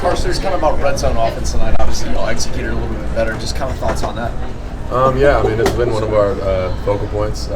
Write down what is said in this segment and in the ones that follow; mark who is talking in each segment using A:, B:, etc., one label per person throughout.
A: Carson, there's kind of about red zone offense tonight. Obviously, y'all executed a little bit better. Just kind of thoughts on that.
B: Yeah, I mean, it's been one of our focal points.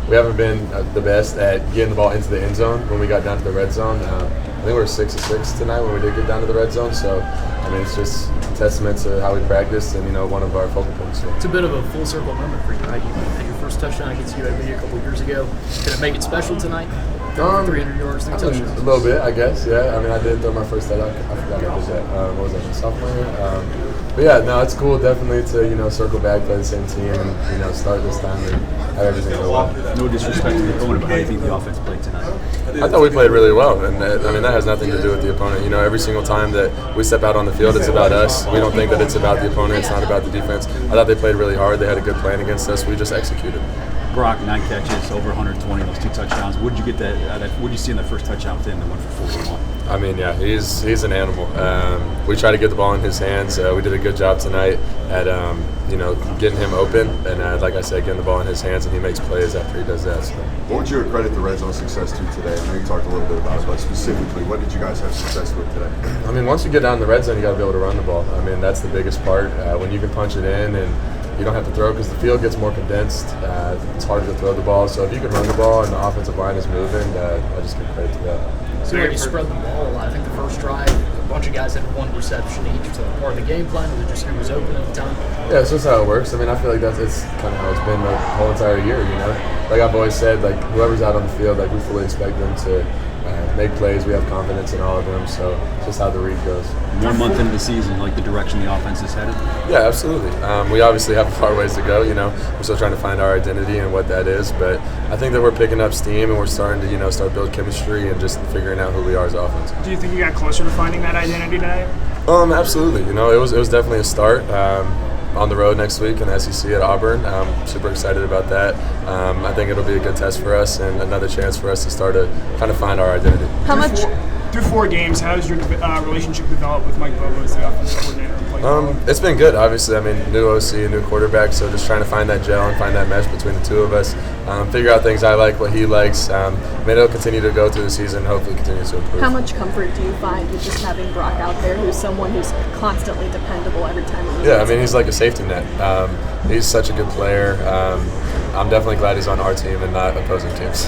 B: We haven't been the best at getting the ball into the end zone when we got down to the red zone. I think we were 6 of 6 tonight when we did get down to the red zone. So, I mean, it's just a testament to how we practiced and, one of our focal points. So.
C: It's a bit of a full circle moment for you, right? You had your first touchdown against UAB a couple years ago. Did it make it special tonight? 300 yards, 3 touchdowns.
B: A little bit, I guess, yeah. I mean, I did throw my first touchdown. I forgot I did that. What was that, sophomore year? But yeah, no, it's cool definitely to, circle back, play the same team, and, start this time and have everything go well.
D: No disrespect to the opponent, but how do you think the offense played tonight?
B: I thought we played really well, and that has nothing to do with the opponent. Every single time that we step out on the field, it's about us. We don't think that it's about the opponent. It's not about the defense. I thought they played really hard. They had a good plan against us. We just executed.
D: Brock, 9 catches, over 120, those 2 touchdowns. What did you get what did you see in that first touchdown with him that went for 41?
B: I mean, yeah, he's an animal. We try to get the ball in his hands. We did a good job tonight at getting him open, and like I said, getting the ball in his hands, and he makes plays after he does that. So.
E: What would you credit the red zone success to today? I know you talked a little bit about it, but specifically, what did you guys have success with today?
B: I mean, once you get down the red zone, you got to be able to run the ball. I mean, that's the biggest part. When you can punch it in and you don't have to throw because the field gets more condensed. It's harder to throw the ball. So if you can run the ball and the offensive line is moving, I just give credit to that.
C: So you spread the ball a lot. I think the first drive, a bunch of guys had 1 reception each. So part of the game plan was it just who was open at the time?
B: Yeah, it's just how it works. I mean, I feel like it's kind of how it's been the whole entire year. Like I've always said, like whoever's out on the field, like we fully expect them to make plays. We have confidence in all of them. So it's just how the read goes.
D: 1 month into the season, like the direction the offense is headed?
B: Yeah, absolutely. We obviously have a far ways to go. We're still trying to find our identity and what that is. But I think that we're picking up steam and we're starting to, start build chemistry and just figuring out who we are as offense.
F: Do you think you got closer to finding that identity tonight?
B: Absolutely. It was definitely a start. On the road next week in the SEC at Auburn. I'm super excited about that. I think it'll be a good test for us and another chance for us to start to kind of find our identity.
F: How much? Through 4 games, how has your relationship developed with Mike Bobo as the offensive coordinator?
B: It's been good, obviously. I mean, new OC, new quarterback, so just trying to find that gel and find that mesh between the two of us. Figure out things I like, what he likes. It'll continue to go through the season, hopefully continue to improve.
G: How much comfort do you find with just having Brock out there, who's someone who's constantly dependable every time he
B: I mean, he's like a safety net. He's such a good player. I'm definitely glad he's on our team and not opposing teams.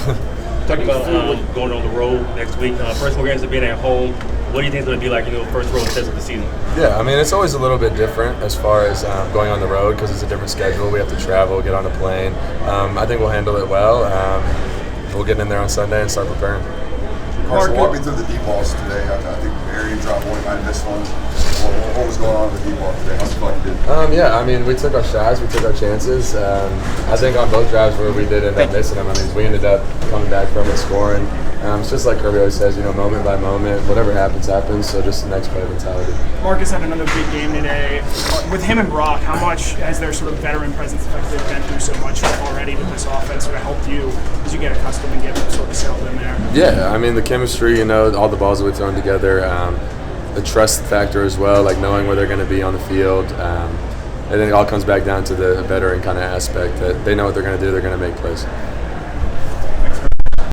H: Talking about going on the road next week. First 4 games of being at home. What do you think it's going to be like, first road test of the season?
B: Yeah, I mean, it's always a little bit different as far as going on the road because it's a different schedule. We have to travel, get on a plane. I think we'll handle it well. We'll get in there on Sunday and start preparing.
E: Carson, walk me through the deep balls today. I think Arian dropped one, might have missed one. What was going on with the deep ball today? How's the fun you did?
B: Yeah, I mean, we took our shots, we took our chances. I think on both drives where we did end up missing them, I mean, we ended up coming back from it, scoring. It's just like Kirby always says, moment by moment, whatever happens, happens. So just the next play mentality.
F: Marcus had another big game today. With him and Brock, how much has their sort of veteran presence affected? They've been through so much already with this offense. Sort of helped you as you get accustomed and get sort of settled in there.
B: Yeah, I mean the chemistry, all the balls that we've thrown together, the trust factor as well, like knowing where they're going to be on the field. And then it all comes back down to the veteran kind of aspect that they know what they're going to do. They're going to make plays.